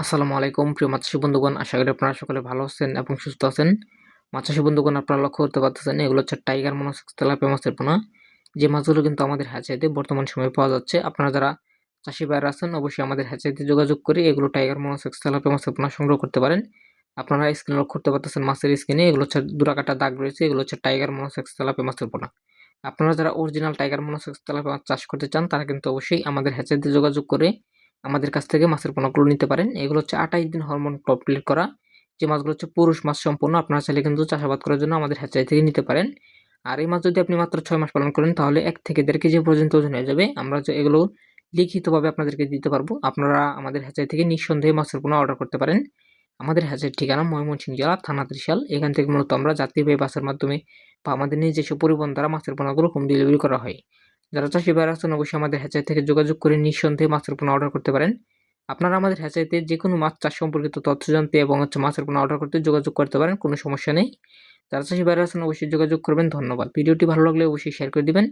আসসালামু আলাইকুম প্রিয় মাছ চাষী বন্ধুগণ, আশা করি আপনারা সকলে ভালো আছেন এবং সুস্থ আছেন। মাছ চাষী বন্ধুগণ, আপনারা লক্ষ্য করতে পারতেছেন এগুলো হচ্ছে টাইগার মনোসেক্স তেলাপিয়া মাছের পোনা। যে মাছগুলো কিন্তু আমাদের হ্যাচারিতে বর্তমান সময়ে পাওয়া যাচ্ছে। আপনারা যারা চাষী ভাইরা আছেন অবশ্যই আমাদের হ্যাচারিতে যোগাযোগ করে এগুলো টাইগার মনোসেক্স তেলাপিয়া মাছের পোনা সংগ্রহ করতে পারেন। আপনারা স্ক্রিনে লক্ষ্য করতে পারতেছেন মাছের স্কিনে এগুলো হচ্ছে ডোরাকাটা দাগ রয়েছে, এগুলো হচ্ছে টাইগার মনোসেক্স তেলাপিয়া মাছের পোনা। আপনারা যারা অরিজিনাল টাইগার মনোসেক্স তেলাপিয়া মাছ চাষ করতে চান তারা কিন্তু অবশ্যই আমাদের হ্যাচারিতে যোগাযোগ করে আমাদের কাছ থেকে মাছের পোনাগুলো নিতে পারেন। এগুলো হচ্ছে ২৮ দিন হরমোন কমপ্লিট করা যে মাছগুলো হচ্ছে পুরুষ মাছ সম্পূর্ণ। আপনারা চাইলে কিন্তু চাষাবাদ করার জন্য আমাদের হ্যাচারি থেকে নিতে পারেন। আর এই মাছ যদি আপনি মাত্র ৬ মাস পালন করেন তাহলে ১ থেকে ১.৫ কেজি পর্যন্ত ওজন হয়ে যাবে। আমরা যে এগুলো লিখিতভাবে আপনাদেরকে দিতে পারবো। আপনারা আমাদের হ্যাচারি থেকে নিঃসন্দেহে মাছের পোনা অর্ডার করতে পারেন। আমাদের হ্যাচারির ঠিকানা ময়মনসিংহ জেলা, থানা ত্রিশাল। এখান থেকে মূলত আমরা যাত্রীবাহী বাসের মাধ্যমে বা আমাদের নিজস্ব পরিবহন দ্বারা মাছের পোনাগুলো হোম ডেলিভারি করা হয়। যারা চাষী ভাইরা আছেন অবশ্যই আমাদের হ্যাচারি থেকে যোগাযোগ করে নিঃসন্দেহে মাছের পোনা অর্ডার করতে পারেন। আপনারা আমাদের হ্যাচারিতে যেকোনো মাছ চাষ সম্পর্কিত তথ্য জানতে এবং মাছের পোনা অর্ডার করতে যোগাযোগ করতে পারেন, কোনো সমস্যা নেই। যারা চাষী ভাইরা আছেন অবশ্যই যোগাযোগ করবেন। ধন্যবাদ। ভিডিওটি ভালো লাগলে অবশ্যই শেয়ার করে দিবেন।